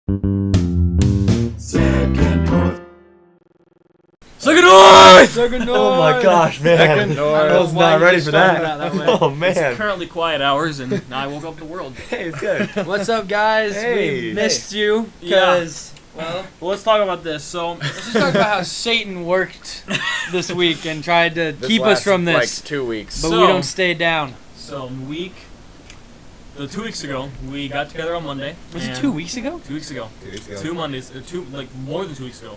Second North. Second North! Second North! Oh my gosh, man. Second North. I was not ready for that. Oh It's man. currently quiet hours, and I woke up the world. Hey, it's good. What's up, guys? Hey. We missed you Yeah. because, well, Let's talk about this. So, let's just talk about how Satan worked this week and tried to This keep us from lasted, this, like 2 weeks. but So- we don't stay down. 2 weeks ago, we got together on Monday. Was it and 2 weeks ago? 2 weeks ago. 2 weeks ago. 2 Mondays, more than 2 weeks ago.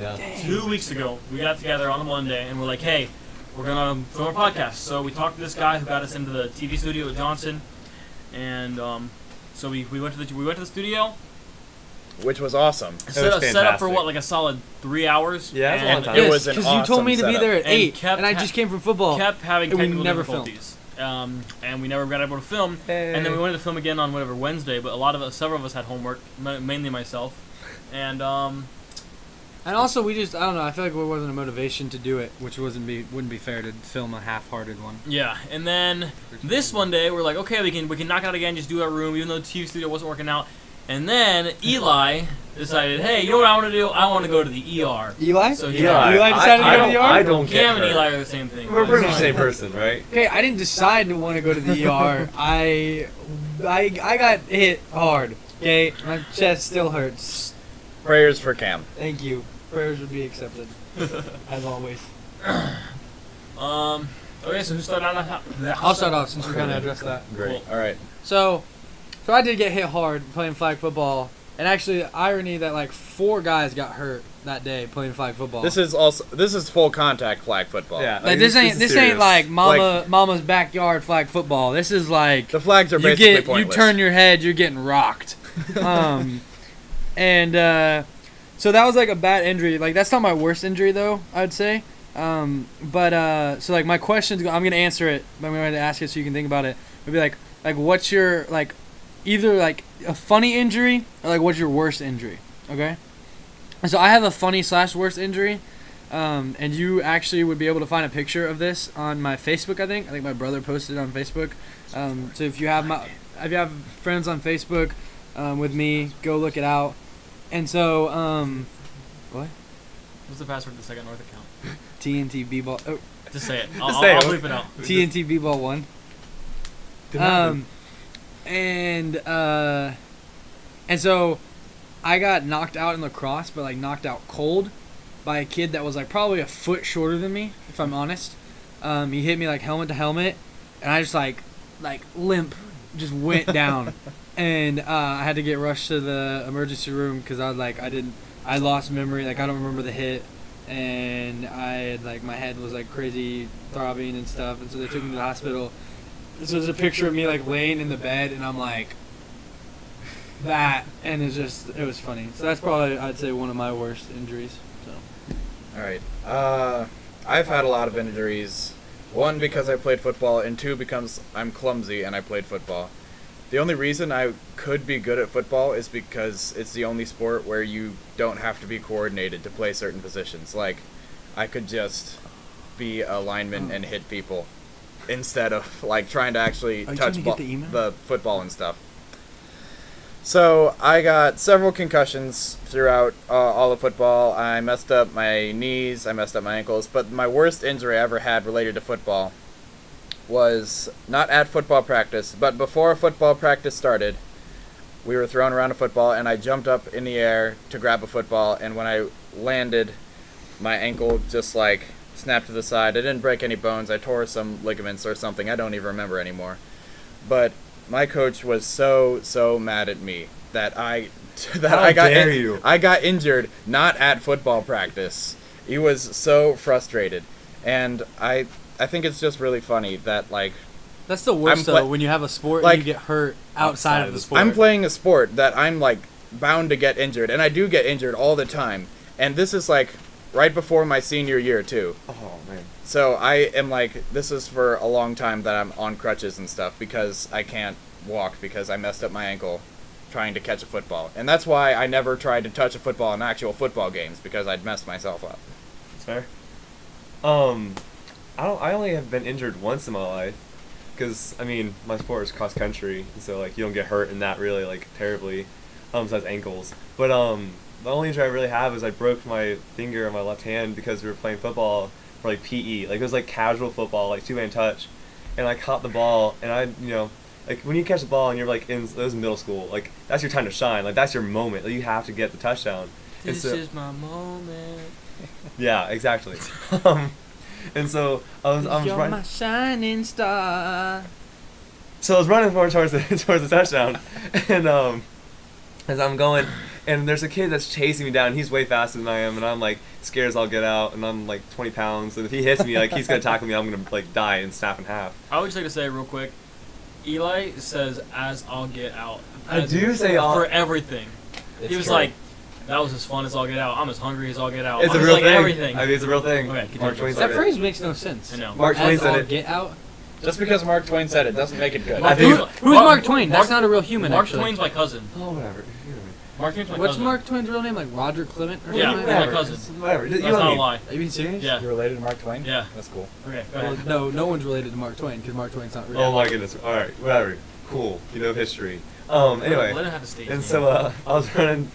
Yeah. 2 weeks ago, we got together on a Monday, and we're like, hey, we're gonna film a podcast. So we talked to this guy who got us into the TV studio at Johnson, and so we went to the studio. Which was awesome. Set up for fantastic. what, like a solid 3 hours? Yeah, that's a long time. It was an Because awesome you told me to be setup. there at And 8, kept and I just came from football. Kept having and we technical never filmed. difficulties. And we never got able to film. And then we wanted to film again on Wednesday, but several of us had homework, mainly myself. And And also, I don't know, I feel like there wasn't a motivation to do it, which wouldn't be fair to film a half-hearted one. yeah, and then this Monday we're like, okay, we can knock it out again, just do our room, even though the TV studio wasn't working out. And then Eli decided, hey, you know what I want to do? I want to go to the ER. Eli? So Eli decided to go to the ER? I don't get Cam and hurt. Eli are the same thing. We're pretty much the same person, right? Okay, I didn't decide to want to go to the ER. I got hit hard. Okay, my chest still hurts. Prayers for Cam. Thank you. Prayers would be accepted, as always. Okay, so who started on that? I'll start off since we kind of addressed that. Great. All right. So I did get hit hard playing flag football, and actually, the irony that like 4 guys got hurt that day playing flag football. This is full contact flag football. Yeah. Like this ain't serious. like mama's backyard flag football. This is like The flags are you basically pointless. turn your head, you're getting rocked. So that was like a bad injury. Like that's not my worst injury though, I'd say. So like my questions, I'm gonna answer it, but I'm going to ask it so you can think about it. Maybe like what's your like, either like a funny injury or like what's your worst injury? Okay. So I have a funny / worst injury, and you actually would be able to find a picture of this on my Facebook. I think my brother posted it on Facebook. So if you have friends on Facebook with me, go look it out. And so what? What's the password to the Second North account? TNT B-ball. Oh, Just say it. Just say I'll it. bleep it out. TNT B-ball 1. And so I got knocked out in lacrosse, but like knocked out cold by a kid that was like probably a foot shorter than me, if I'm honest. He hit me like helmet to helmet, and I just like limp just went down, and I had to get rushed to the emergency room because I lost memory, like I don't remember the hit, and I had like my head was like crazy throbbing and stuff, and so they took me to the hospital. So there's a picture of me like laying in the bed, and I'm like that, and it was funny. So that's probably, I'd say, one of my worst injuries. So All right. I've had a lot of injuries. 1, because I played football, and 2, because I'm clumsy and I played football. The only reason I could be good at football is because it's the only sport where you don't have to be coordinated to play certain positions. Like, I could just be a lineman and hit people instead of like trying to actually touch the football and stuff. So I got several concussions throughout all of football. I messed up my knees, I messed up my ankles, but my worst injury I ever had related to football was not at football practice, but before football practice started. We were throwing around a football, and I jumped up in the air to grab a football, and when I landed, my ankle just like snapped to the side. I didn't break any bones. I tore some ligaments or something. I don't even remember anymore. But my coach was so mad at me that I got injured not at football practice. He was so frustrated, and I think it's just really funny that like that's the worst though, when you have a sport like, and you get hurt outside of the sport. I'm playing a sport that I'm like bound to get injured, and I do get injured all the time. And this is like right before my senior year too. Oh man. So I am like, this is for a long time that I'm on crutches and stuff because I can't walk because I messed up my ankle trying to catch a football. And that's why I never tried to touch a football in actual football games, because I'd messed myself up. That's fair. I only have been injured once in my life, because I mean my sport is cross country, so like you don't get hurt in that really like terribly. besides ankles. But the only injury I really have is I broke my finger on my left hand because we were playing football for like PE. Like it was like casual football, like 2-man touch, and I caught the ball, and like when you catch the ball and you're like it was middle school, like that's your time to shine, like that's your moment, like you have to get the touchdown. This is my moment. Yeah, exactly. And so I was You're running. my shining star. So I was running towards the touchdown, and as I'm going, and there's a kid that's chasing me down. He's way faster than I am, and I'm like scared as all get out, and I'm like 20 pounds. And if he hits me, like he's gonna tackle me, I'm gonna like die and snap in half. I would just like to say real quick, Eli says "as I'll get out." I do say all for everything. It's He was true. like, "That was as fun as I'll get out. I'm as hungry as I'll get out." It's I a was real like, thing. Everything. I mean, it's a real thing. Okay, continue. Mark Twain That said it. phrase makes no sense. I know. Mark Twain As said all it. get out. Just because Mark Twain said it doesn't make it good. I think- Who's Mark Twain? That's not a real human. Mark actually. Twain's my cousin. Oh, whatever. Mark Twain's my What's cousin. Mark Twain's real name? Like Roger Clement or Yeah, something? my Like that? cousin. Whatever. That's not a lie. Are you being serious? Yeah. You related to Mark Twain? Yeah. That's cool. Okay, go Well, ahead. no one's related to Mark Twain because Mark Twain's not real. Oh my goodness. All right. Whatever. Cool. You know history. Anyway. Let him have the stage. And name. so I was running,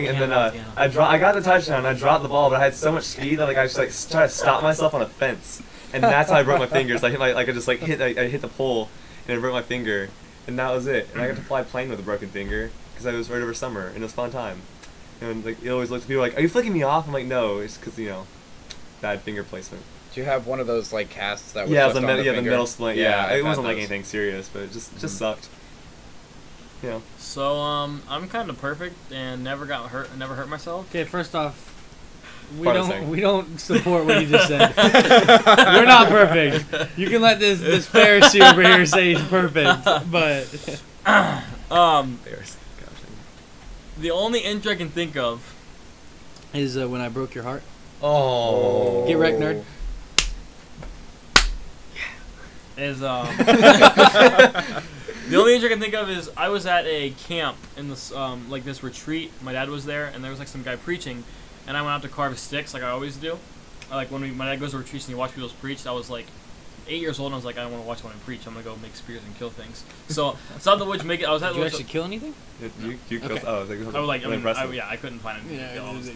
and then I got the touchdown. I dropped the ball, but I had so much speed that like I just like tried to stop myself on a fence, and that's how I broke my fingers. I hit I just like hit I hit the pole, and I broke my finger, and that was it. And I got to fly a plane with a broken finger because I was right over summer, and it was a fun time. And like you always look at people like, "Are you flicking me off?" I'm like, "No, it's because bad finger placement." Do you have one of those like casts that was Yeah, just on the the finger? middle splint. Yeah, Yeah, I've it wasn't had like those. anything serious, but it just sucked. You know. So I'm kind of perfect and never hurt myself. Okay, first off, we Part of the thing. don't support what you just said. You're not perfect. You can let this Pharisee over here say he's perfect, but There's. Gosh. The only injury I can think of is when I broke your heart. Oh. Get wrecked, nerd. is the only injury I can think of is I was at a camp in this like this retreat. My dad was there, and there was like some guy preaching, and I went out to carve sticks like I always do. Like when my dad goes to retreats and he watches people preach. I was like 8 years old, and I was like, I don't want to watch when I preach. I'm gonna go make spears and kill things. So I saw the woods make it. I was at Did the you woods. actually kill anything? You Okay. Oh, I was like, I was like, really impressive. I couldn't find anything to kill. I was Yeah.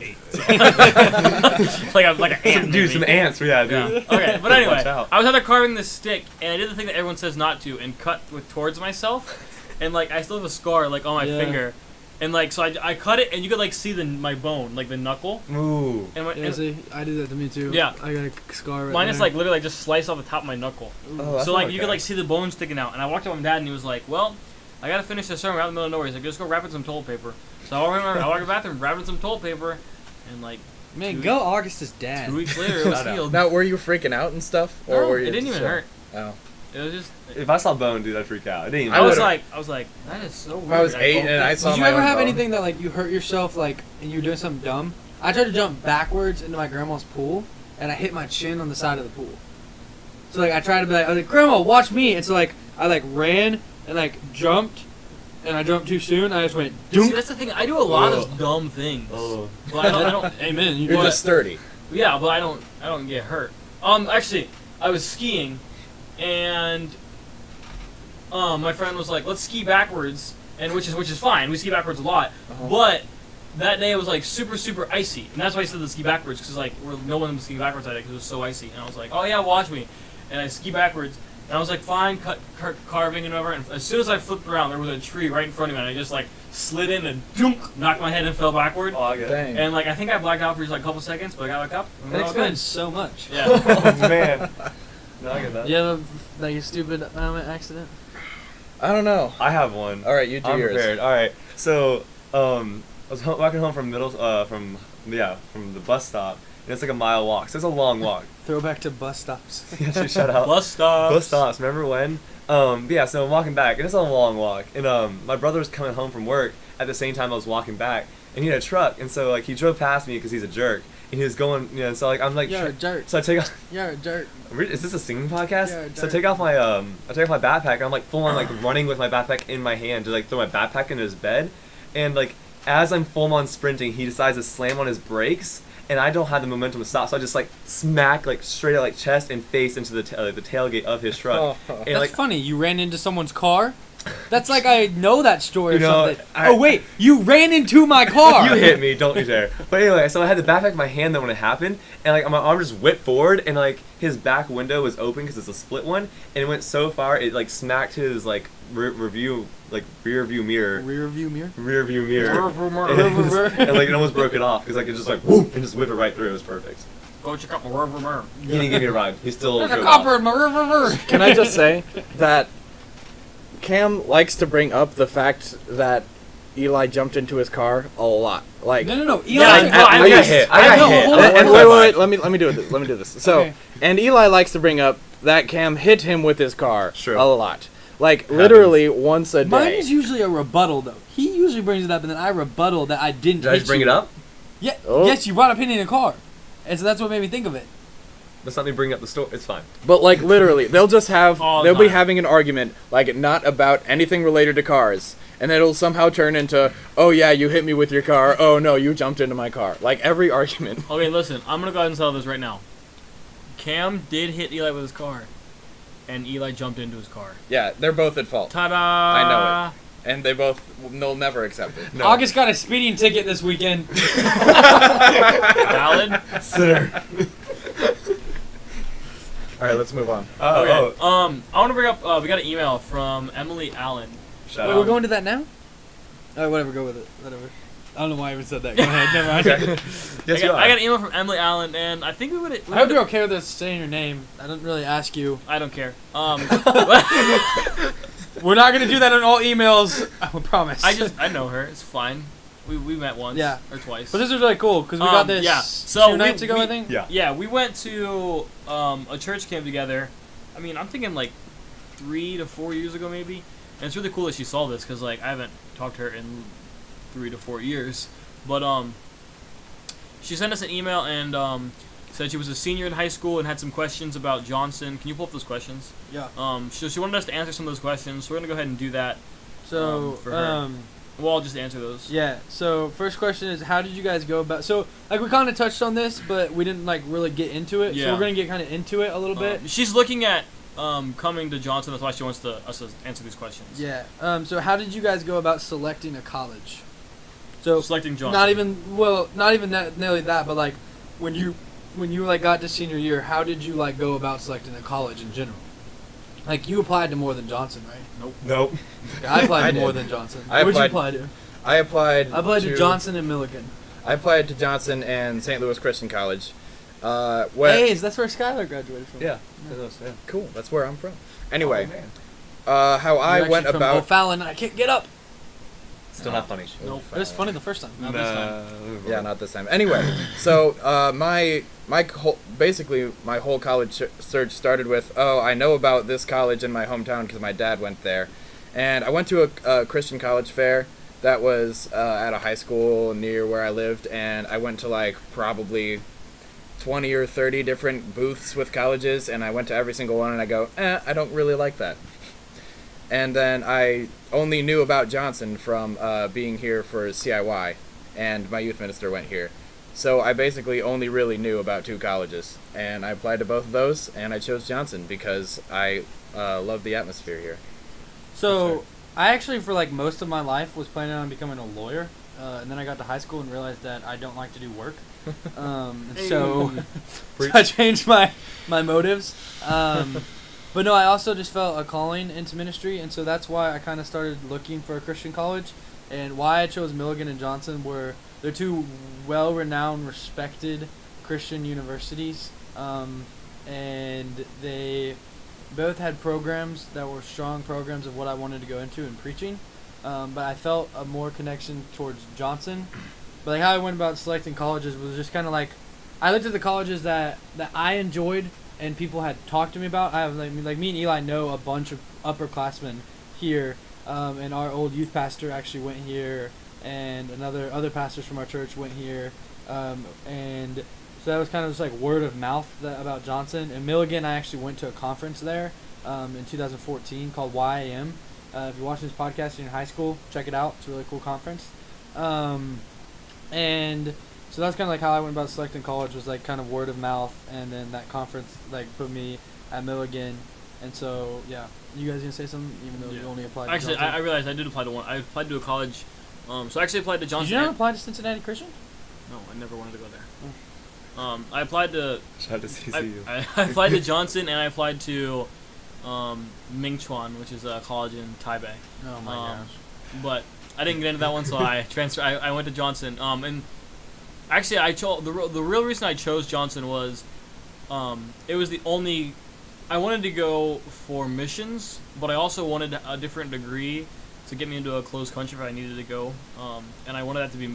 8. like an ant. Dude, some maybe. ants. Yeah, dude. Yeah. Okay, but anyway, Watch out. I was out there carving this stick, and I did the thing that everyone says not to, and cut towards myself, and like I still have a scar like on my Yeah. finger, and like so I cut it, and you could like see my bone, like the knuckle, Ooh. and, Yeah, see, I did that to me too. Yeah. I got a scar right mine there. is like literally like just sliced off the top of my knuckle. Oh, that's So like not you could okay. like see the bone sticking out, and I walked up to my dad, and he was like, "Well, I gotta finish this sermon. We're out in the middle of nowhere." He's like, "Just go wrap it in some toilet paper." So I walked to the bathroom, wrapped it in some toilet paper, and like Man, 2 go Augustus' dad. 2 weeks later, it was Shut up. healed. Now, were you freaking out and stuff, or No, were you it didn't just even chilling? hurt. Oh. It was just. If I saw bone, dude, I'd freak out. It didn't even I I was would've- like, that is so weird. If I was 8 and I saw Did you my ever own have bone- anything that like you hurt yourself like and you were doing something dumb? I tried to jump backwards into my grandma's pool and I hit my chin on the side of the pool. So like I tried to be like, I was like, Grandma, watch me. And so like I like ran and like jumped and I jumped too soon. I just went See, dunk. that's the thing. I do a lot Ugh. of dumb things. Oh. But I don't. Amen. You You're what? just sturdy. Yeah, but I don't get hurt. Actually, I was skiing, and my friend was like, "Let's ski backwards," and which is fine. We ski backwards a lot, but that day it was like super icy, and that's why I said to ski backwards because like no one was skiing backwards that day because it was so icy. And I was like, "Oh yeah, watch me," and I ski backwards. And I was like, fine, carving and over. And as soon as I flipped around, there was a tree right in front of me, and I just like slid in and dunk, knocked my head and fell backward. Oh, I get it. Dang. And like I think I blacked out for just like a couple seconds, but I got back up. And That we're all explains so much. good. Yeah. Oh, man. No, I get that. You have like a stupid accident? I don't know. I have one. All right, you do I'm yours. prepared. All right. So, I was walking home from from the bus stop, and it's like a mile walk. So it's a long walk. Throwback to bus stops. Yeah, shut up. Bus stops. Bus stops. Remember when? But yeah. So I'm walking back, and it's a long walk. And my brother was coming home from work at the same time I was walking back, and he had a truck, and so like he drove past me because he's a jerk, and he was going, so like I'm like, You're a jerk. so I take off. You're a jerk. Is this a singing podcast? Yeah, So I dark. take off my I take off my backpack, and I'm like full on like running with my backpack in my hand to like throw my backpack into his bed, and like as I'm full on sprinting, he decides to slam on his brakes, and I don't have the momentum to stop, so I just like smack like straight out like chest and face into the tailgate of his truck. Oh. And That's like funny. You ran into someone's car. That's like I know that story or You know, something. I- Oh wait, you ran into my car. You hit me, don't you dare. But anyway, so I had the backpack in my hand then when it happened, and like my arm just whipped forward, and like his back window was open because it's a split one, and it went so far it like smacked his like rear view mirror. Rear view mirror. Rear view mirror. Rear. And like it almost broke it off because like it just like whoop and just whipped it right through. It was perfect. Go check out my rubber. He didn't give me a ride. He still There's a drove copper off. in my rear. Can I just say that Cam likes to bring up the fact that Eli jumped into his car a lot. Like, No. Eli, Yeah, Like, no, at I least- got hit. I know, hold on. and wait, let me do this. Let me do this. So, Okay. and Eli likes to bring up that Cam hit him with his car True. a lot. Like, literally once a Mine day. is usually a rebuttal though. He usually brings it up, and then I rebuttal that I didn't. Did I hit just bring you. it up? Yeah. Oh. Yes, you brought up hitting a car, and so that's what made me think of it. Let's not me bring up the story. It's fine. But like literally, they'll just have All the they'll be time. having an argument like not about anything related to cars, and it'll somehow turn into, oh yeah, you hit me with your car. Oh no, you jumped into my car. Like every argument. Okay, listen, I'm gonna go ahead and tell this right now. Cam did hit Eli with his car, and Eli jumped into his car. Yeah, they're both at fault, Ta-da! I know and they both they'll never accept it. No. August got a speeding ticket this weekend. Valid. Sinner. All right, let's move on. Okay. I want to bring up. We got an email from Emily Allen. Shout Wait, out. we're going to that now? Alright, whatever, go with it. Whatever. I don't know why I even said that. Go ahead, never mind. Yes, I got an email from Emily Allen, and I think we would. I hope you're okay with us saying your name. I don't really ask you. I don't care. We're not gonna do that on all emails. I promise. I know her. It's fine. We met once. Yeah. Or twice. But this is really cool because we got this yeah. So 2 nights ago, I think. Yeah. Yeah, we went to a church camp together. I mean, I'm thinking like 3 to 4 years ago, maybe. And it's really cool that she saw this because like I haven't talked to her in 3 to 4 years. But she sent us an email and said she was a senior in high school and had some questions about Johnson. Can you pull up those questions? Yeah. So she wanted us to answer some of those questions. So we're gonna go ahead and do that. So for her. We'll all just answer those. yeah. So first question is, how did you guys go about? So like we kind of touched on this, but we didn't like really get into it. Yeah. So we're gonna get kind of into it a little bit. She's looking at coming to Johnson. That's why she wants us to answer these questions. Yeah. So how did you guys go about selecting a college? So Selecting Johnson. not even nearly that, but like when you like got to senior year, how did you like go about selecting a college in general? Like you applied to more than Johnson, right? Nope. Yeah, I applied I to more did. than Johnson. I What'd you applied- apply to? I applied. I applied to Johnson and Milligan. I applied to Johnson and St. Louis Christian College. What? Hey, that's where Skylar graduated from. Yeah. Cool. That's where I'm from. Anyway, Oh, man. how I You're went actually from about. O'Fallon, and I can't get up. Still not funny. Nope. It was funny the first time. Not this time. Yeah, not this time. Anyway, so basically my whole college search started with, oh, I know about this college in my hometown because my dad went there, and I went to a Christian college fair that was at a high school near where I lived, and I went to like probably 20 or 30 different booths with colleges, and I went to every single one, and I go, I don't really like that. And then I only knew about Johnson from being here for CIY, and my youth minister went here. So I basically only really knew about 2 colleges, and I applied to both of those, and I chose Johnson because I love the atmosphere here. So I actually, for like most of my life, was planning on becoming a lawyer, and then I got to high school and realized that I don't like to do work. So I changed my motives. But no, I also just felt a calling into ministry, and so that's why I kind of started looking for a Christian college. And why I chose Milligan and Johnson were they're 2 well-renowned, respected Christian universities, and they both had programs that were strong programs of what I wanted to go into in preaching. But I felt a more connection towards Johnson. But like how I went about selecting colleges was just kind of like I looked at the colleges that I enjoyed and people had talked to me about. I have like me and Eli know a bunch of upperclassmen here, and our old youth pastor actually went here, and other pastors from our church went here, and so that was kind of just like word of mouth about Johnson. And Milligan, I actually went to a conference there in 2014 called YAM. If you're watching this podcast in high school, check it out. It's a really cool conference. And so that's kind of like how I went about selecting college, was like kind of word of mouth, and then that conference like put me at Milligan, And so, yeah. You guys gonna say something, even though you only applied to Actually, Johnson? I realized I did apply to one. I applied to a college. So I actually applied to Johnson. Did you not apply to Cincinnati Christian? No, I never wanted to go there. I applied to. Shout out to CCU. I applied to Johnson and I applied to Mingchuan, which is a college in Taipei. Oh my gosh. But I didn't get into that one, so I transferred. I went to Johnson. And actually, I chose the real reason I chose Johnson was, it was the only. I wanted to go for missions, but I also wanted a different degree to get me into a closed country if I needed to go. And I wanted that to be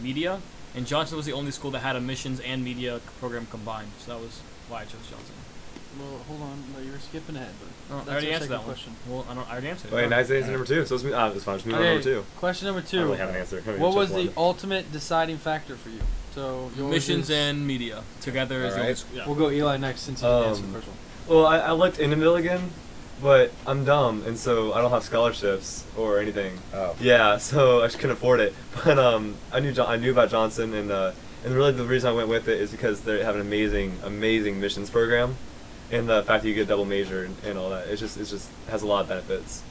media. And Johnson was the only school that had a missions and media program combined, so that was why I chose Johnson. Well, hold on, you were skipping ahead, but I already our answered that second one. question. Well, I already answered it. Wait, nice answer number 2. So it's fine. Just move on to number 2. Question number I 2. don't really have an answer. What was the ultimate deciding factor for you? So yours Missions is, and media together is the only school. Yeah. We'll go Eli next since you didn't answer the first one. Well, I looked into Milligan, but I'm dumb, and so I don't have scholarships or anything. Oh. Yeah, so I just couldn't afford it. But I knew about Johnson, and really the reason I went with it is because they have an amazing missions program, and the fact that you get double major and all that. It just has a lot of benefits.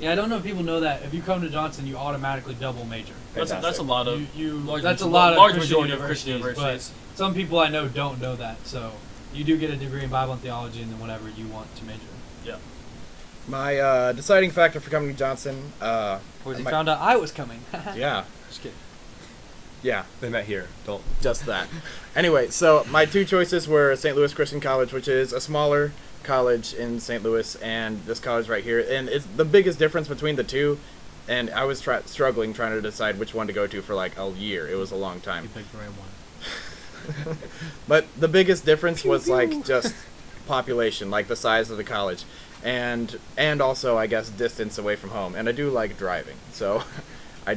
Yeah, I don't know if people know that. If you come to Johnson, you automatically double major. That's a lot of That's a lot of Christian majority of Christian universities. But some people I know don't know that. So you do get a degree in Bible and theology, and then whatever you want to major in. Yeah. My deciding factor for coming to Johnson. Was he found out I was coming? Yeah. Just kidding. Yeah. They met here. Don't. Just that. Anyway, so my 2 choices were St. Louis Christian College, which is a smaller college in St. Louis, and this college right here. And it's the biggest difference between the two. And I was struggling trying to decide which one to go to for like a year. It was a long time. You picked the right one. But the biggest difference was like just population, like the size of the college, and also I guess distance away from home. And I do like driving, so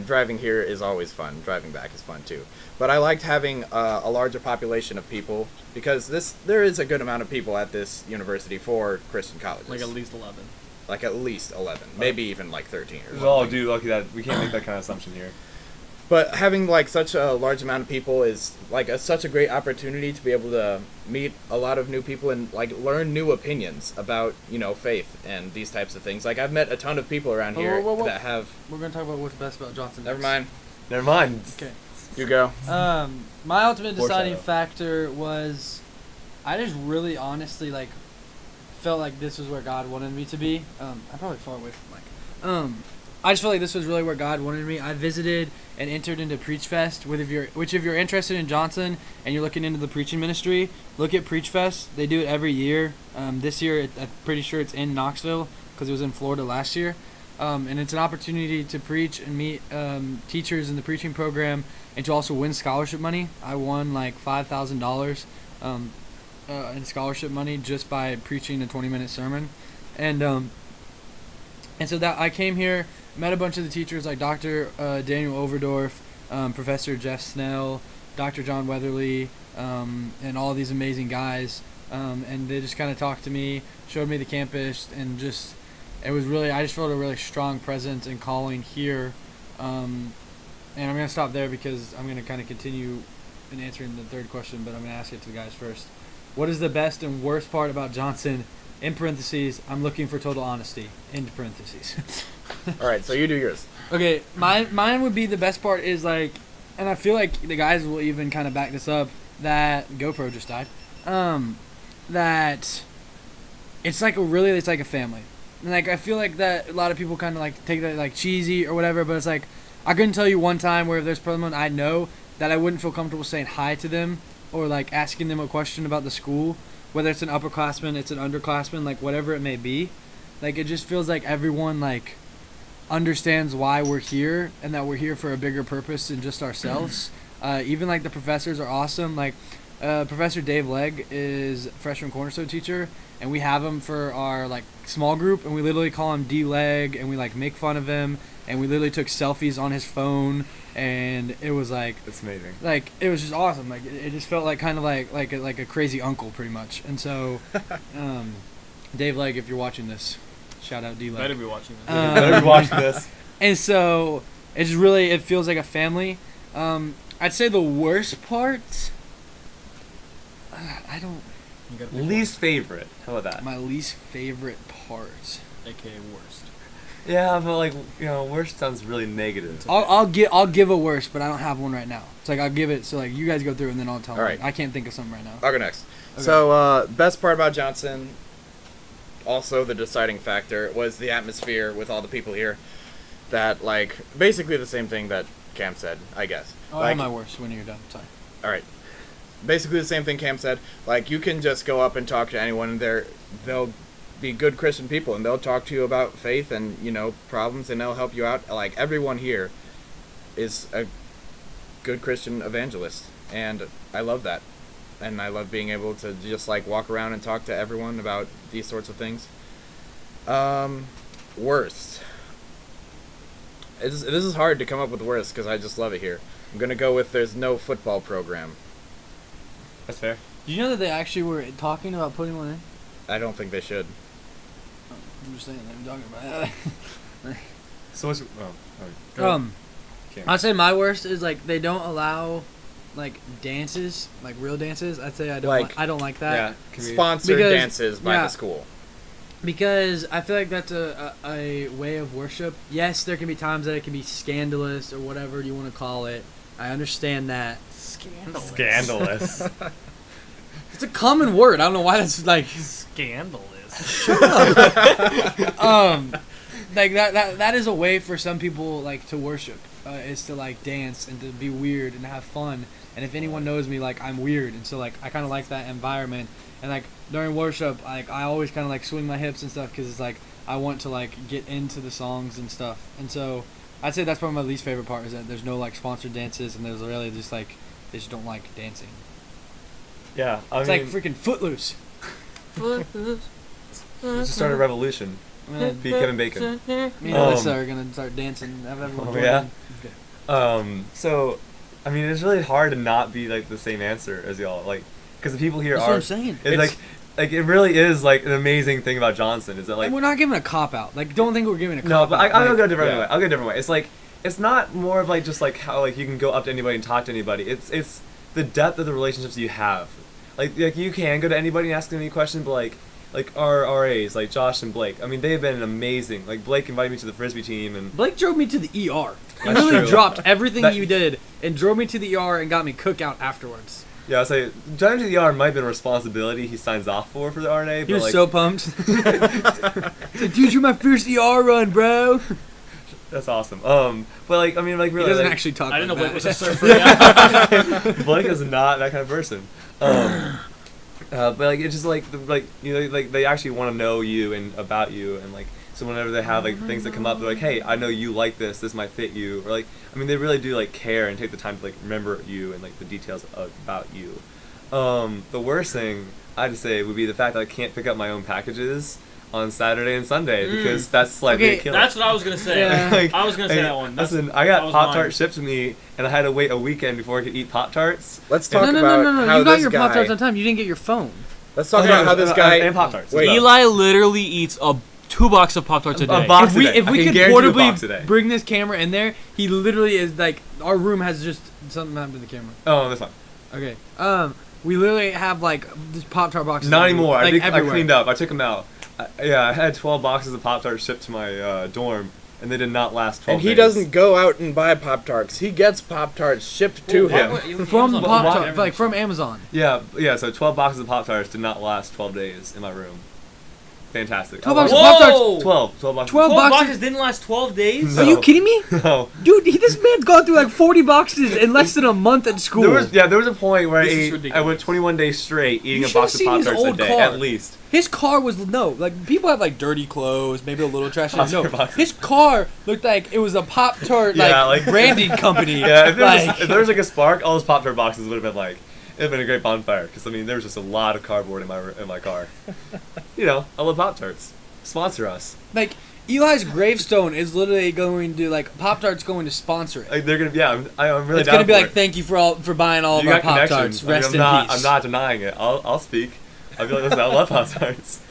driving here is always fun. Driving back is fun too. But I liked having a larger population of people because there is a good amount of people at this university for Christian colleges. Like at least 11. Like at least 11, maybe even like 13 or Oh, something. dude, lucky that we can't make that kind of assumption here. But having like such a large amount of people is like such a great opportunity to be able to meet a lot of new people and like learn new opinions about, faith and these types of things. Like I've met a ton of people around here that have. We're gonna talk about what's best about Johnson. Never next. mind. Okay. You go. My ultimate deciding Foreshadow. factor was, I just really honestly felt like this was where God wanted me to be. I'm probably far away from the mic. I just felt like this was really where God wanted me. I visited and entered into Preach Fest. Which if you're interested in Johnson and you're looking into the preaching ministry, look at Preach Fest. They do it every year. This year, I'm pretty sure it's in Knoxville because it was in Florida last year. And it's an opportunity to preach and meet teachers in the preaching program and to also win scholarship money. I won like $5,000 in scholarship money just by preaching a 20-minute sermon. And so that I came here, met a bunch of the teachers like Dr. Daniel Overdorf, Professor Jeff Snell, Dr. John Weatherly, and all these amazing guys. And they just kind of talked to me, showed me the campus, and I just felt a really strong presence and calling here. And I'm going to stop there because I'm going to kind of continue in answering the third question, but I'm going to ask it to the guys first. What is the best and worst part about Johnson? In parentheses, I'm looking for total honesty. End parentheses. All right, so you do yours. Okay, mine would be the best part is and I feel like the guys will even kind of back this up, that GoPro just died. That it's like a family. And I feel like that a lot of people kind of take that cheesy or whatever, but it's I couldn't tell you one time where if there's someone I know that I wouldn't feel comfortable saying hi to them or asking them a question about the school, whether it's an upperclassman, it's an underclassman, whatever it may be. It just feels like everyone understands why we're here and that we're here for a bigger purpose than just ourselves. Even the professors are awesome. Professor Dave Legg is a freshman cornerstone teacher, and we have him for our small group, and we literally call him D Legg, and we make fun of him, and we literally took selfies on his phone, and it was It's amazing. it was just awesome. It just felt like a crazy uncle pretty much. And so Dave Legg, if you're watching this, shout out D Legg. Better be watching this. Better be watching this. And so it feels like a family. I'd say the worst part, You gotta pick Least favorite. How about that? My least favorite part. one, aka worst. Yeah, but like worst sounds really negative. I'll give a worst, but I don't have one right now. It's like I'll give it. So like you guys go through and then I'll tell. All right. I can't think of something right now. I'll go next. Okay. So, best part about Johnson, also the deciding factor, was the atmosphere with all the people here. That, like, basically the same thing that Cam said, I guess. Oh, I have my worst when you're done. Sorry. All right. Basically the same thing Cam said. Like, you can just go up and talk to anyone, and they'll be good Christian people, and they'll talk to you about faith and, problems, and they'll help you out. Like, everyone here is a good Christian evangelist, and I love that. And I love being able to just, like, walk around and talk to everyone about these sorts of things. Worst. This is hard to come up with worst, because I just love it here. I'm going to go with there's no football program. That's fair. Did you know that they actually were talking about putting one in? I don't think they should. I'm just saying they're talking about that. So what's I'd say my worst is like they don't allow like dances, like real dances. I'd say I don't like that. Yeah. Sponsored Because- dances by yeah. the school. Because I feel like that's a way of worship. Yes, there can be times that it can be scandalous or whatever you want to call it. I understand that. Scandalous. It's a common word. I don't know why that's like Scandalous. like that is a way for some people like to worship. Is to like dance and to be weird and have fun. And if anyone knows me, like I'm weird, and so like I kind of like that environment. And like during worship, like I always kind of like swing my hips and stuff because it's like I want to like get into the songs and stuff. And so I'd say that's probably my least favorite part is that there's no like sponsored dances and there's really just like they just don't like dancing. Yeah, It's like freaking Footloose. just start a revolution. Be Kevin Bacon. Me and Alyssa are gonna start dancing. Have everyone join yeah? in. Okay. So, I mean, it's really hard to not be like the same answer as y'all, like, because the people here That's are. what I'm saying. It's like it really is like an amazing thing about Johnson is that like. And we're not giving a cop out. Like, don't think we're giving a cop No, out. but I'll Like, go a different yeah. way. I'll go a different way. It's like it's not more of like just like how like you can go up to anybody and talk to anybody. It's the depth of the relationships you have. Like you can go to anybody and ask them any question, but like our RAs like Josh and Blake. I mean, they've been amazing. Like Blake invited me to the frisbee team and. Blake drove me to the ER. He That's really true. dropped everything That- you did and drove me to the ER and got me cookout afterwards. Yeah, I say driving to the ER might have been a responsibility he signs off for the RNA. He but was like, so pumped. He's like, dude, you're my first ER run, bro. that's awesome. But like I mean like He really doesn't like, actually talk I didn't know like Blake that. was a surfer. Yeah. Blake is not that kind of person. But like it's just like like they actually want to know you and about you and like so whenever they have like things that come up they're like, hey, I know you like this might fit you, or like I mean they really do like care and take the time to like remember you and like the details about you. The worst thing I'd say would be the fact that I can't pick up my own packages on Saturday and Sunday because that's slightly Okay, a killer. That's what I was gonna say. Yeah. Like, I was gonna say hey, that one. Listen, I that got was Pop mine. Tarts shipped to me, and I had to wait a weekend before I could eat Pop Tarts. Let's talk No. about how You got this your guy. Pop Tarts on time. You didn't get your phone. Let's talk about how this guy. and Pop Tarts. Wait, Eli literally eats a 2 boxes of Pop Tarts a A day. box. If we a day. I could can guarantee you a box a portably day. bring this camera in there, he literally is like our room has just something happened to the camera. Oh, that's fine. Okay. We literally have like this Pop Tart boxes. Not everywhere, anymore. Like, I everywhere. cleaned up. I took them out. I had 12 boxes of Pop Tarts shipped to my dorm, and they did not last 12 and he days. doesn't go out and buy Pop Tarts. He gets Pop Tarts shipped to him. From Amazon. Pop Why- Tart, like from Amazon. Yeah. So 12 boxes of Pop Tarts did not last 12 days in my room. Fantastic. 12 I boxes love of it. Pop Tarts. 12 boxes. 12 12 boxes. boxes didn't last 12 days? No. Are you kidding me? No. Dude, this man's gone through like 40 boxes in less than a month at school. There was a point where This is I ridiculous. went 21 days straight eating You a box of should've Pop seen his Tarts a old day car. at least. His car was like people have like dirty clothes, maybe a little trash. No, Pop-Tart boxes. his car looked like it was a Pop Tart Yeah, like like- branding company. Yeah, if like, there was like a spark, all those Pop Tart boxes would have been like, it'd been a great bonfire. Because I mean, there was just a lot of cardboard in my car. You know, I love Pop Tarts. Sponsor us. like Eli's gravestone is literally going to like Pop Tart's going to sponsor it. Like, they're gonna, yeah, I'm really It's down gonna be for like it. thank you for buying all You of our got Pop connections. Tarts. I mean, Rest I'm in not, peace. I'm not denying it. I'll speak. I'll be like, listen, I love Pop Tarts.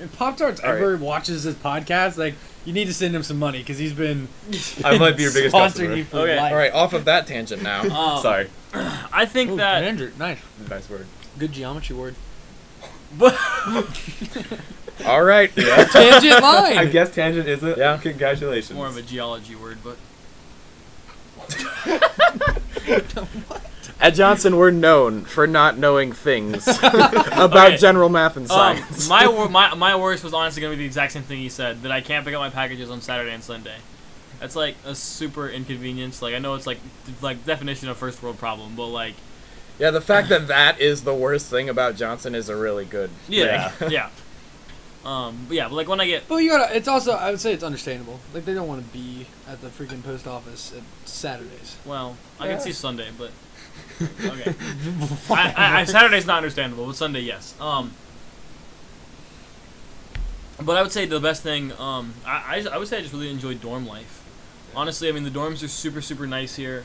If Pop Tarts All right. ever watches this podcast, like you need to send him some money because he's been I might be your biggest sponsoring customer. you for Okay. life. All right, off of that tangent now. Um, Sorry. I think Ooh, that Andrew, nice. Nice word. Good geometry word. But All right. Yeah. Tangent line. I guess tangent is it? Yeah. Congratulations. more of a geology word, but At Johnson, we're known for not knowing things about Okay. general math and science. my worst was honestly gonna be the exact same thing he said, that I can't pick up my packages on Saturday and Sunday. That's like a super inconvenience. Like I know it's like definition of first world problem, but like Yeah, the fact that that is the worst thing about Johnson is a really good yeah, thing. yeah. But yeah, but like when I get But you gotta. It's also. I would say it's understandable. Like they don't want to be at the freaking post office at Saturdays. well, I Yeah. can see Sunday, but okay. I Saturday's not understandable, but Sunday yes. But I would say the best thing. I would say I just really enjoyed dorm life. Honestly, I mean the dorms are super super nice here.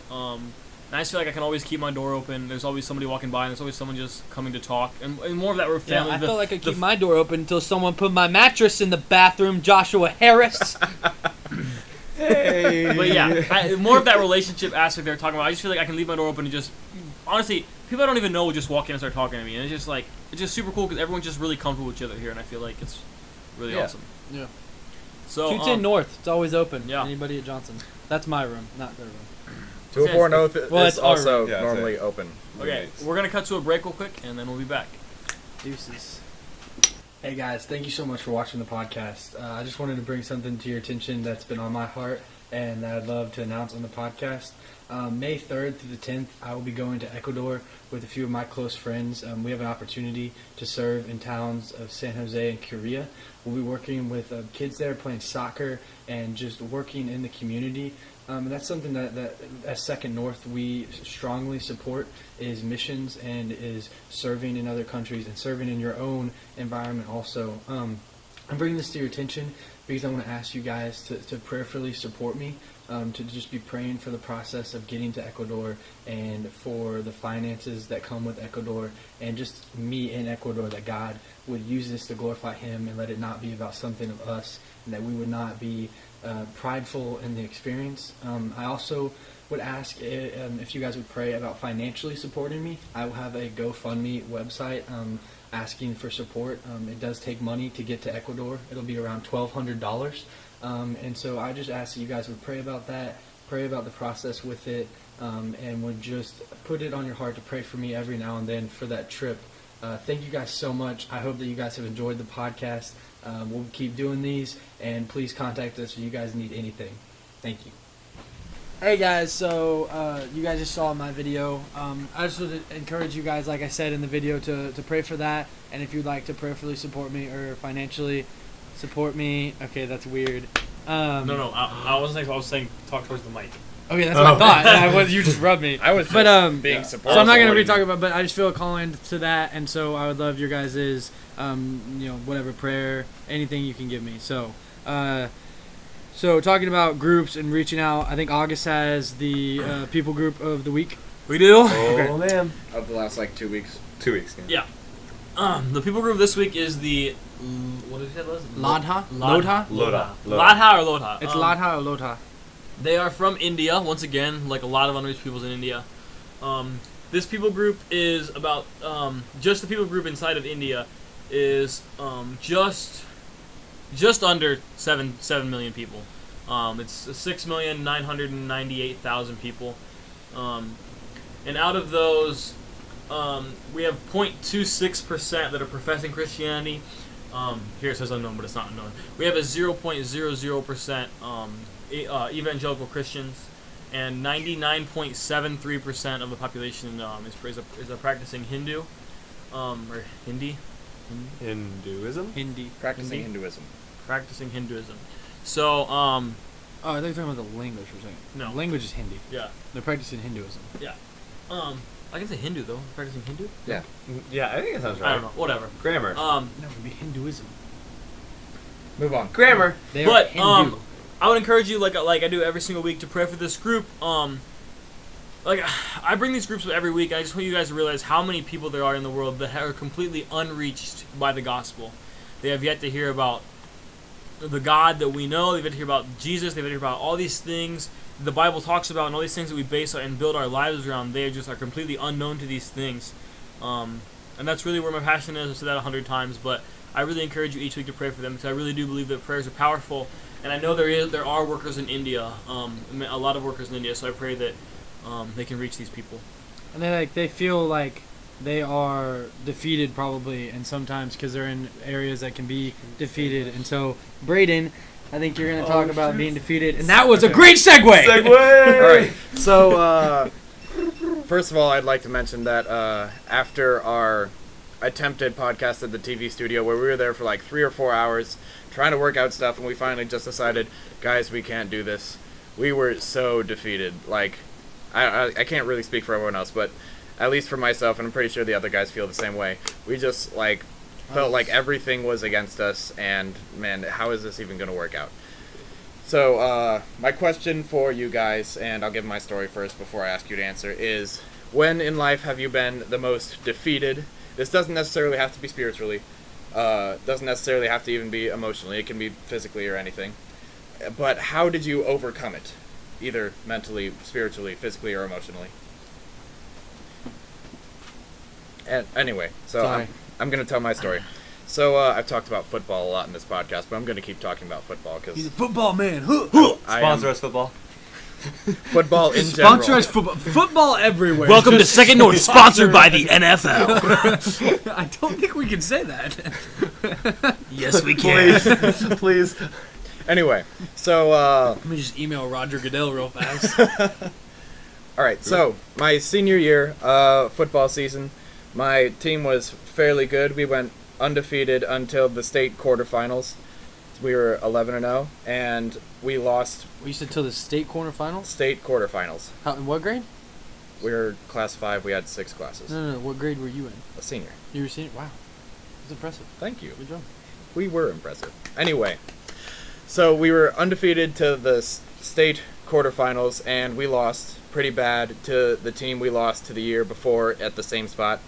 And I just feel like I can always keep my door open. There's always somebody walking by, and there's always someone just coming to talk, and more of that we're family. Yeah, I the- felt like I the keep my door open until someone put my mattress in the bathroom. Joshua Harris. Hey. But yeah, more of that relationship aspect they're talking about. I just feel like I can leave my door open and just, honestly, people I don't even know will just walk in and start talking to me, and it's just super cool because everyone's just really comfortable with each other here, and I feel like it's really Yeah. awesome. Yeah. So 210 North. It's always open. Yeah. Anybody at Johnson. That's my room, not their room. 204 North Well, is it's our also room. Yeah, it's normally open. Okay, we're gonna cut to a break real quick, and then we'll be back. Deuces. Hey guys, thank you so much for watching the podcast. I just wanted to bring something to your attention that's been on my heart and that I'd love to announce on the podcast. May 3rd through the 10th, I will be going to Ecuador with a few of my close friends. We have an opportunity to serve in towns of San Jose and Korea. We'll be working with kids there playing soccer and just working in the community. And that's something that as Second North we strongly support is missions and is serving in other countries and serving in your own environment also. I'm bringing this to your attention because I want to ask you guys to prayerfully support me, to just be praying for the process of getting to Ecuador and for the finances that come with Ecuador and just me in Ecuador, that God would use this to glorify Him and let it not be about something of us, and that we would not be prideful in the experience. I also would ask if you guys would pray about financially supporting me. I will have a GoFundMe website asking for support. It does take money to get to Ecuador. It'll be around $1,200. And so I just ask that you guys would pray about that, pray about the process with it, and would just put it on your heart to pray for me every now and then for that trip. Thank you guys so much. I hope that you guys have enjoyed the podcast. We'll keep doing these, and please contact us if you guys need anything. Thank you. Hey guys, so you guys just saw my video. I just would encourage you guys, like I said in the video, to pray for that. And if you'd like to prayerfully support me or financially support me, okay, that's weird. No, I wasn't saying. I was saying talk towards the mic. Okay, that's what I thought. You just rubbed me. I was But, just being yeah. supportive. So I'm not gonna really talk about, but I just feel a calling to that, and so I would love your guys' whatever prayer, anything you can give me. So, so talking about groups and reaching out, I think August has the people group of the week. We do. Oh man. Of the last 2 weeks. 2 weeks. Yeah. The people group this week is the what did you say it was? Lodha? Lodha. Lodha. Lodha or Lodha. It's Lodha or Lodha. They are from India, once again, like a lot of unreached peoples in India. This people group is about, just the people group inside of India is just under 7 million people. It's 6,998,000 people. And out of those, we have 0.26% that are professing Christianity. Here it says unknown, but it's not unknown. We have a 0.00% evangelical Christians, and 99.73% of the population is a practicing Hindu, or Hindi. Hinduism. Hindi. Practicing Hindi? Hinduism. Practicing Hinduism. So, Oh, I thought you were talking about the language for a second. No. The language is Hindi. yeah. They're practicing Hinduism. I can say Hindu though. Practicing Hindu? Yeah. Yeah, I think it sounds right. I don't know. Whatever. Grammar. No, it would be Hinduism. Move on. Grammar. They are But Hindu. I would encourage you, like I do every single week, to pray for this group. Like I bring these groups up every week. I just want you guys to realize how many people there are in the world that are completely unreached by the gospel. They have yet to hear about the God that we know. They've yet to hear about Jesus. They've yet to hear about all these things the Bible talks about, and all these things that we base and build our lives around. They just are completely unknown to these things. And that's really where my passion is. I've said that 100 times, but I really encourage you each week to pray for them because I really do believe that prayers are powerful. And I know there are workers in India, a lot of workers in India, so I pray that they can reach these people. And they feel like they are defeated probably, and sometimes because they're in areas that can be defeated. And so, Braden, I think you're going to talk about being defeated, and that was a great segue. Segue. All right. So, first of all, I'd like to mention that after our attempted podcast at the TV studio, where we were there for like 3 or 4 hours trying to work out stuff, and we finally just decided, guys, we can't do this. We were so defeated. Like, I can't really speak for everyone else, but at least for myself, and I'm pretty sure the other guys feel the same way. We just like felt like everything was against us, and man, how is this even going to work out? So, my question for you guys, and I'll give my story first before I ask you to answer, is when in life have you been the most defeated? This doesn't necessarily have to be spiritually. Doesn't necessarily have to even be emotionally. It can be physically or anything. But how did you overcome it? Either mentally, spiritually, physically, or emotionally. And anyway, so I'm going to tell my story. So I've talked about football a lot in this podcast, but I'm going to keep talking about football because He's a football man. Sponsor us, football. Football in general. Sponsor us football everywhere. Welcome to Second North, sponsored by the NFL. I don't think we can say that. Yes, we can. Please. Anyway, so Let me just email Roger Goodell real fast. all right. So my senior year football season, my team was fairly good. We went undefeated until the state quarterfinals. We were 11-0, and we lost We said till the state quarterfinals. state quarterfinals. How, in what grade? We were class 5. We had 6 classes. No. What grade were you in? A senior. You were senior. Wow, that's impressive. Thank you. Good job. We were impressive. Anyway, so we were undefeated to the state quarterfinals, and we lost pretty bad to the team we lost to the year before at the same spot.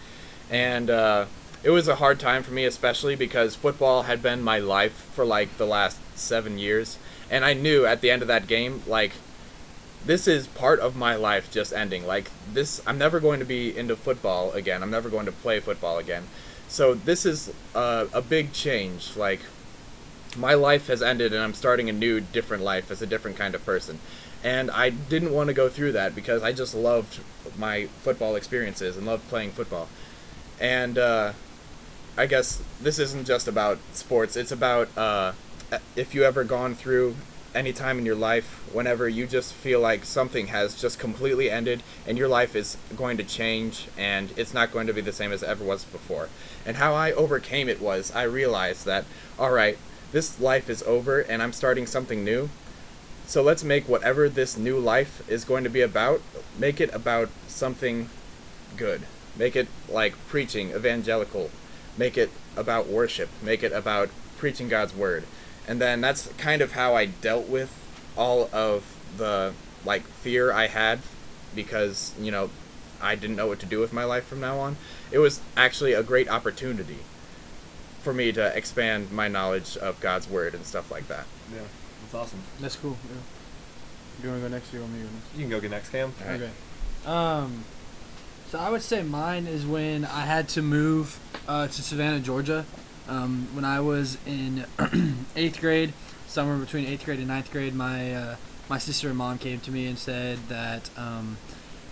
And it was a hard time for me, especially because football had been my life for like the last 7 years. And I knew at the end of that game, like, this is part of my life just ending. Like, this, I'm never going to be into football again. I'm never going to play football again. So this is a big change. Like, my life has ended and I'm starting a new, different life as a different kind of person. And I didn't want to go through that because I just loved my football experiences and loved playing football. And I guess this isn't just about sports. It's about if you ever gone through any time in your life, whenever you just feel like something has just completely ended and your life is going to change and it's not going to be the same as it ever was before. And how I overcame it was I realized that, all right, this life is over and I'm starting something new. So let's make whatever this new life is going to be about, make it about something good. Make it like preaching, evangelical. Make it about worship. Make it about preaching God's word. And then that's kind of how I dealt with all of the like fear I had because, you know, I didn't know what to do with my life from now on. It was actually a great opportunity for me to expand my knowledge of God's word and stuff like that. Yeah, that's awesome. That's cool. Yeah. You want to go next or you want me to go next? You can go get next, Cam. All right. Okay. So I would say mine is when I had to move to Savannah, Georgia. When I was in 8th grade, somewhere between 8th grade and 9th grade, my sister and mom came to me and said that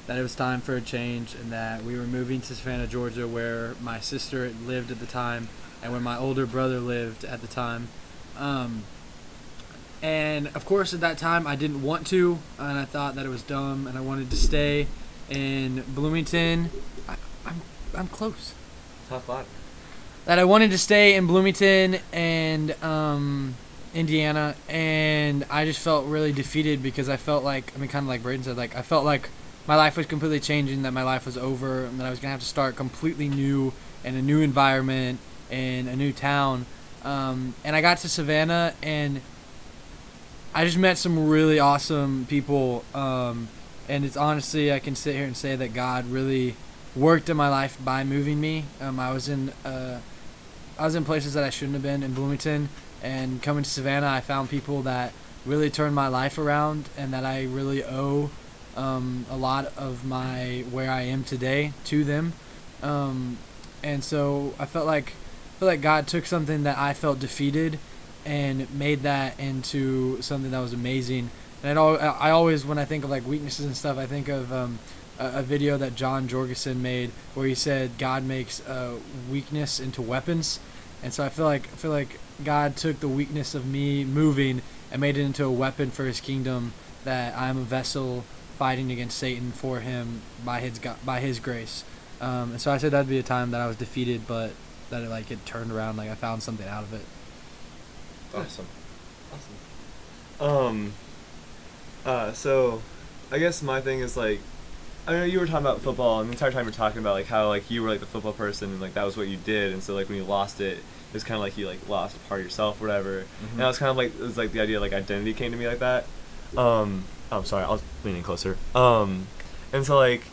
it was time for a change and that we were moving to Savannah, Georgia, where my sister lived at the time and where my older brother lived at the time. And of course, at that time, I didn't want to, and I thought that it was dumb, and I wanted to stay in Bloomington. I'm close. Top 5. That I wanted to stay in Bloomington and Indiana, and I just felt really defeated because I felt like, I mean, kind of like Braden said, like I felt like my life was completely changing, that my life was over, and that I was gonna have to start completely new in a new environment in a new town. And I got to Savannah, and I just met some really awesome people. And it's honestly, I can sit here and say that God really worked in my life by moving me. I was in places that I shouldn't have been in Bloomington, and coming to Savannah, I found people that really turned my life around, and that I really owe a lot of my where I am today to them. and so I feel like God took something that I felt defeated and made that into something that was amazing. And I always, when I think of like weaknesses and stuff, I think of a video that John Jorgensen made where he said God makes weakness into weapons. And so I feel like God took the weakness of me moving and made it into a weapon for His kingdom, that I'm a vessel fighting against Satan for Him by His grace. And so I said that'd be a time that I was defeated, but that it turned around, like I found something out of it. Awesome. So I guess my thing is like, I know you were talking about football, and the entire time you're talking about like how like you were like the football person and like that was what you did, and so like when you lost it, it was kind of like you like lost a part of yourself, or whatever. And I was kind of like, it was like the idea of like identity came to me like that. I'm sorry, I was leaning closer. And so like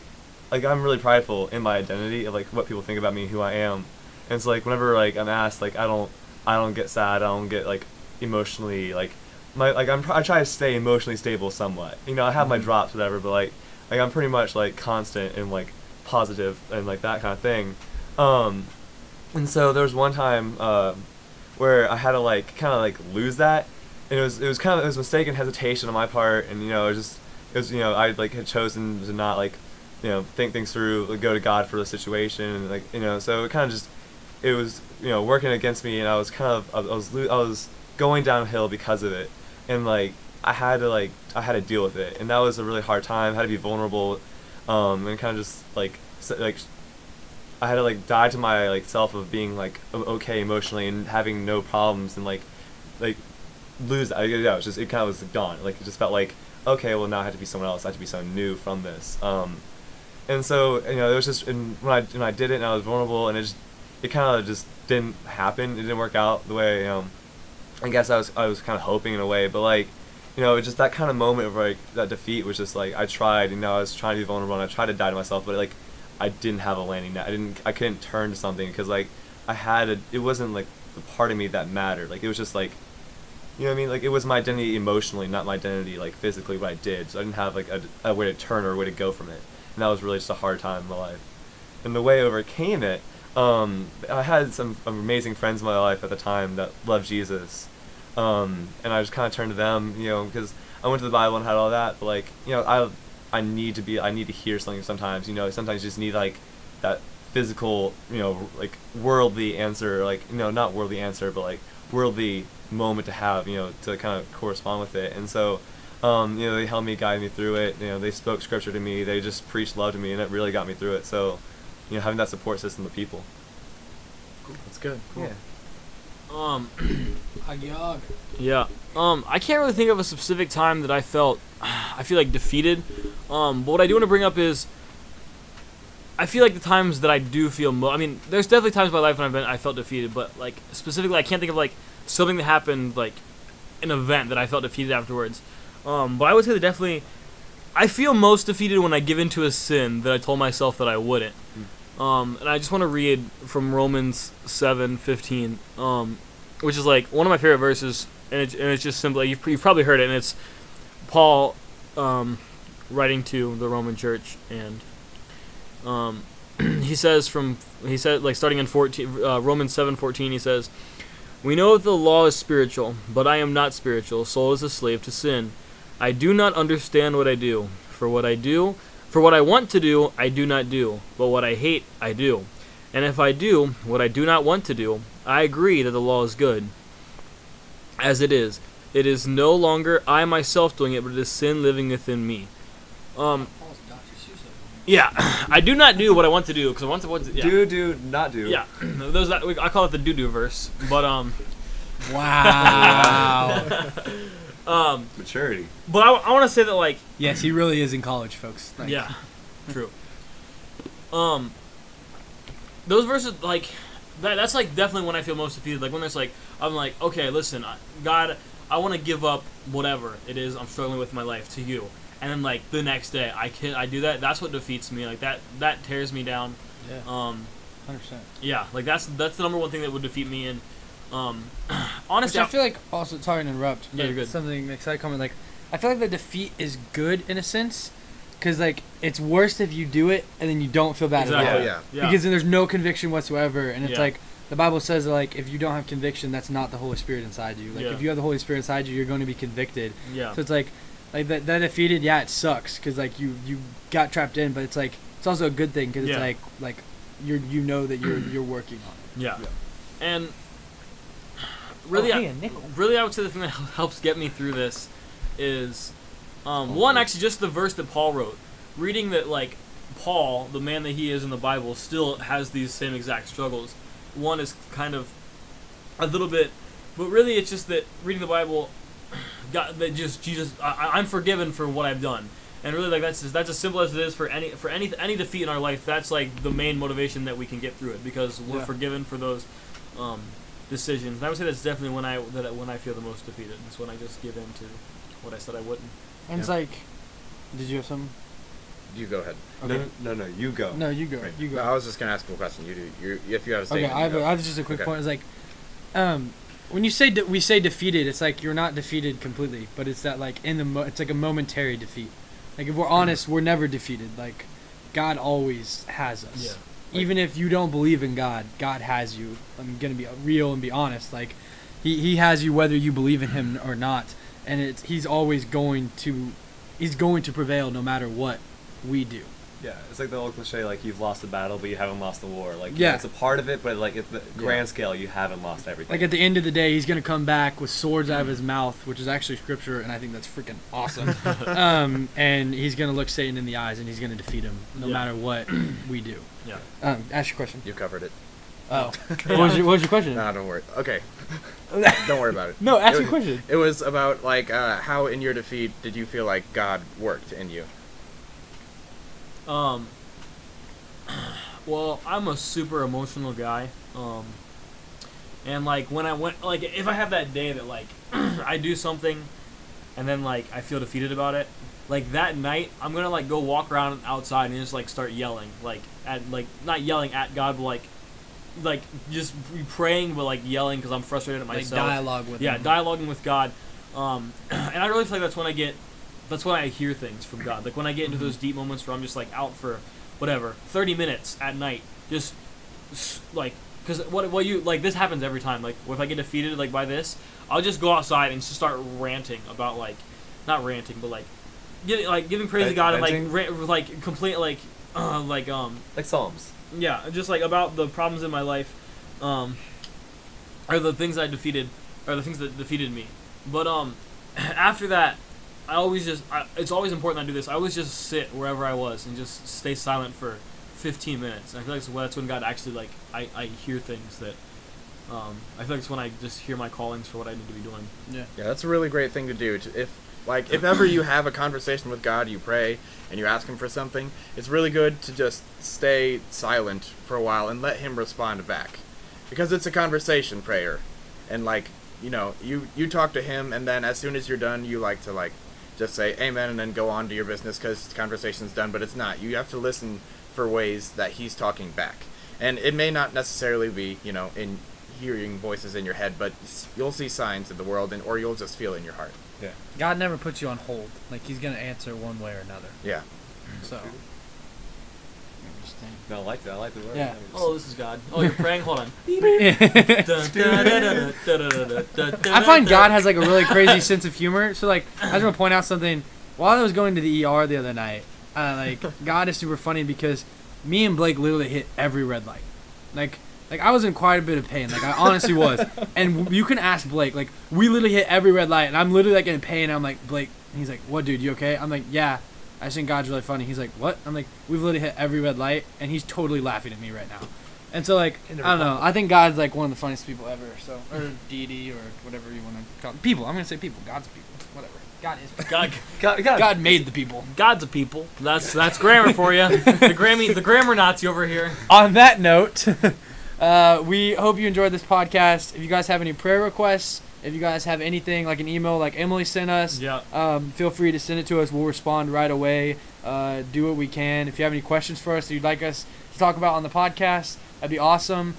I'm really prideful in my identity of like what people think about me, who I am, and so like whenever like I'm asked, like I don't get sad, I don't get like emotionally like I try to stay emotionally stable somewhat. You know, I have my drops, whatever, but like I'm pretty much like constant and like positive and like that kind of thing. And so there was one time where I had to like kind of like lose that, and it was mistaken hesitation on my part, and you know it was you know I like had chosen to not like you know think things through, like, go to God for the situation, and like you know so it kind of just it was you know working against me, and I was kind of I was going downhill because of it, and like I had to deal with it, and that was a really hard time. I had to be vulnerable, and kind of just like I had to like die to my like self of being like okay emotionally and having no problems, and like lose. Yeah, it was just it kind of was gone. Like it just felt like okay, well now I had to be someone else. I had to be someone new from this. And so you know it was just when I did it and I was vulnerable, and it kind of just didn't happen. It didn't work out the way I guess I was kind of hoping in a way, but like. You know, just that kind of moment of like that defeat was just like I tried, you know, I was trying to be vulnerable and I tried to die to myself, but like I didn't have a landing net. I couldn't turn to something because like it wasn't like the part of me that mattered. Like it was just like, you know what I mean? Like it was my identity emotionally, not my identity like physically what I did. So I didn't have like a way to turn or a way to go from it, and that was really just a hard time in my life. And the way I overcame it, I had some amazing friends in my life at the time that loved Jesus. And I just kind of turned to them, you know, because I went to the Bible and had all that, but like, you know, I need to hear something sometimes, you know, sometimes you just need like that physical, you know, like worldly answer, like, you know, not worldly answer, but like worldly moment to have, you know, to kind of correspond with it. And so, you know, they helped me, guide me through it, you know, they spoke scripture to me, they just preached love to me, and it really got me through it. So, you know, having that support system of people. Cool. That's good. Cool. Yeah. Yeah. I can't really think of a specific time that I feel like defeated. But what I do want to bring up is I feel like the times that I do feel I mean, there's definitely times in my life when I felt defeated, but like specifically I can't think of like something that happened like an event that I felt defeated afterwards. But I would say that definitely I feel most defeated when I give into a sin that I told myself that I wouldn't. And I just want to read from Romans 7:15, which is like one of my favorite verses, and it's just simply you've probably heard it, and it's Paul writing to the Roman church, and he said like starting in Romans 7:14, he says, "We know that the law is spiritual, but I am not spiritual, sold as a slave to sin. I do not understand what I do, for what I want to do, I do not do, but what I hate, I do. And if I do what I do not want to do, I agree that the law is good. As it is no longer I myself doing it, but it is sin living within me." Yeah, I do not do what I want to do, because I want to yeah. Do, not do. Yeah, I call it the do-do verse, but Wow. Maturity. But I want to say that like Yes, he really is in college, folks. Like, yeah, true. Those verses like that's like definitely when I feel most defeated. Like when there's like I'm like, okay, listen, God, I want to give up whatever it is I'm struggling with in my life to you, and then like the next day I do that. That's what defeats me. Like that tears me down. Yeah. 100%. Yeah, like that's the number one thing that would defeat me. And honestly, I feel like also sorry to interrupt. Yeah, you're good. Something exciting coming. Like I feel like the defeat is good in a sense, because like it's worse if you do it and then you don't feel bad Exactly. at all. Yeah. Yeah. Because then there's no conviction whatsoever, and it's Yeah. like the Bible says that, like if you don't have conviction, that's not the Holy Spirit inside you. Like Yeah. if you have the Holy Spirit inside you, you're going to be convicted. Yeah. So it's like that defeated. Yeah, it sucks because like you got trapped in, but it's like it's also a good thing because Yeah. it's like you know that you're working on it. Yeah. Yeah. And really, Oh, hey, a nickel. really, I would say the thing that helps get me through this is, one, actually just the verse that Paul wrote. Reading that, like, Paul, the man that he is in the Bible, still has these same exact struggles. One is kind of a little bit, but really it's just that reading the Bible, God, that just Jesus, I'm forgiven for what I've done. And really, like that's as simple as it is for any defeat in our life. That's like the main motivation that we can get through it because we're Yeah. forgiven for those decisions. And I would say that's definitely when I feel the most defeated. It's when I just give in to what I said I wouldn't. And it's like, did you have some? You go ahead. Okay. No, you go. No, you go. Right. You go. No, I was just gonna ask you a question. You do. If you have a Okay, statement. I you go. have just a quick Okay. point. It's like, when you say we say defeated, it's like you're not defeated completely, but it's that like it's like a momentary defeat. Like if we're honest, we're never defeated. Like God always has us. Yeah. Even if you don't believe in God, God has you. I'm gonna be real and be honest. Like he has you whether you believe in him or not, and he's always going to prevail no matter what we do. Yeah, it's like the old cliche, like you've lost the battle, but you haven't lost the war. Like, Yeah. it's a part of it, but like at the grand scale, you haven't lost everything. Like at the end of the day, he's gonna come back with swords out of his mouth, which is actually scripture, and I think that's freaking awesome. And he's gonna look Satan in the eyes, and he's gonna defeat him no Yeah. matter what we do. Yeah. Ask your question. You covered it. Oh, what was your question? No, don't worry. Okay. Don't worry about it. No, ask It your was- question. It was about like how in your defeat did you feel like God worked in you? Well, I'm a super emotional guy. And like when I went, like if I have that day that like I do something, and then like I feel defeated about it, like that night I'm gonna like go walk around outside and just like start yelling, like at like not yelling at God, but like just praying, but like yelling because I'm frustrated at Like myself. dialogue with Yeah, him. dialoguing with God. And I really feel like that's when I hear things from God. Like when I get into those deep moments where I'm just like out for whatever 30 minutes at night, just like because what you like this happens every time. Like if I get defeated like by this, I'll just go outside and just start ranting about like not ranting, but like giving praise to God and like complain like Psalms. yeah, just like about the problems in my life, or the things I defeated, or the things that defeated me. But after that, it's always important I do this. I always just sit wherever I was and just stay silent for 15 minutes. And I feel like that's when God actually like I hear things that I feel like it's when I just hear my callings for what I need to be doing. Yeah. Yeah, that's a really great thing to do. If ever you have a conversation with God, you pray and you ask him for something, it's really good to just stay silent for a while and let him respond back. Because it's a conversation prayer. And like, you talk to him and then as soon as you're done, you like to like just say amen and then go on to your business because the conversation's done, but it's not. You have to listen for ways that he's talking back. And it may not necessarily be, in hearing voices in your head, but you'll see signs in the world or you'll just feel it in your heart. Yeah. God never puts you on hold. Like he's gonna answer one way or another. Yeah. So. Interesting. No, I like that. I like the word. Yeah. Oh, this is God. Oh, you're praying. Hold on. I find God has like a really crazy sense of humor. So like, I just want to point out something. While I was going to the ER the other night, like God is super funny because me and Blake literally hit every red light. Like I was in quite a bit of pain. Like I honestly was. And you can ask Blake. Like we literally hit every red light, and I'm literally like in pain. I'm like, Blake. And he's like, what, dude? You okay? I'm like, yeah. I just think God's really funny. He's like, what? I'm like, we've literally hit every red light, and he's totally laughing at me right now. And so, like, I don't know. I think God's, like, one of the funniest people ever. So, or deity, or whatever you want to call it. People. I'm going to say people. God's people. Whatever. God is people. God made the people. God's a people. That's grammar for you. The grammar Nazi over here. On that note, we hope you enjoyed this podcast. If you guys have any prayer requests, if you guys have anything like an email like Emily sent us, feel free to send it to us. We'll respond right away. Do what we can. If you have any questions for us that you'd like us to talk about on the podcast, that'd be awesome.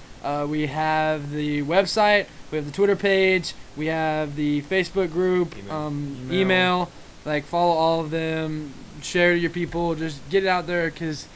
We have the website. We have the Twitter page. We have the Facebook group. Email. Like, follow all of them. share to your people. Just get it out there because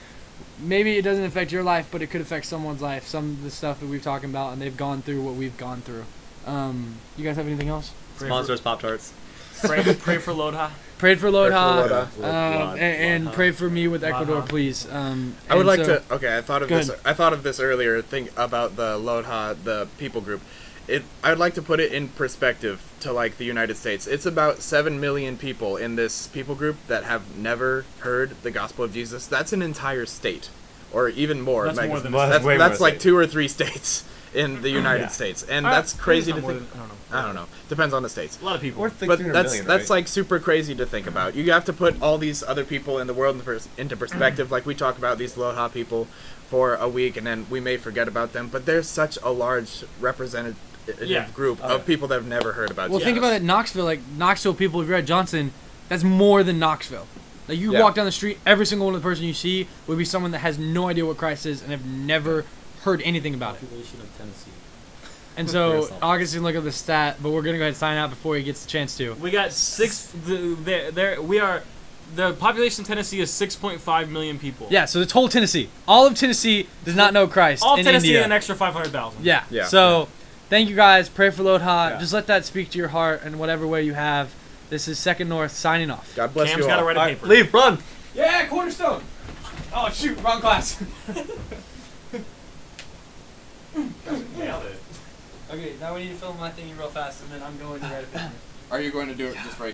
maybe it doesn't affect your life, but it could affect someone's life. Some of the stuff that we've talking about, and they've gone through what we've gone through. You guys have anything else? Sponsors Pop-Tarts. Pray for Lodha. Pray for Lodha, Lodha. and pray for me with Ecuador, Lodha. please. I would like to. Okay, I thought of Go this. ahead. I thought of this earlier. Think about the Lodha, the people group. I would like to put it in perspective to like the United States. It's about 7 million people in this people group that have never heard the gospel of Jesus. That's an entire state, or even more. That's Like, more than Well, that's way that's more like state. 2 or 3 states in the United Yeah. States, and Alright, that's crazy to more think. than- I don't know. Depends on the states. A lot of people. Or think But 300 that's million, that's right? like super crazy to think about. You have to put all these other people in the world into perspective. Like we talk about these Lodha people for a week, and then we may forget about them. But there's such a large representative group Oh, of yeah. people that have never heard about Well, Jesus. think about it. Knoxville, like Knoxville people. If you're at Johnson, that's more than Knoxville. Like you Yeah. walk down the street, every single one of the person you see would be someone that has no idea what Christ is and have never heard anything about it. Population of Tennessee. And so Yourself. August can look at the stat, but we're gonna go ahead and sign out before he gets the chance to. We got the population of Tennessee is 6.5 million people. Yeah, so it's whole Tennessee. All of Tennessee does not know Christ. All of in Tennessee India. an extra 500,000. Yeah. Yeah. So, thank you guys. Pray for Lodha. Yeah. Just let that speak to your heart in whatever way you have. This is Second North signing off. God bless Cam's you got to all. write a All right, paper. leave, run. Yeah, Cornerstone. Oh shoot, wrong class. Nailed it. Okay, now we need to film my thing real fast, and then I'm going to write a paper. Are you going to do it just right?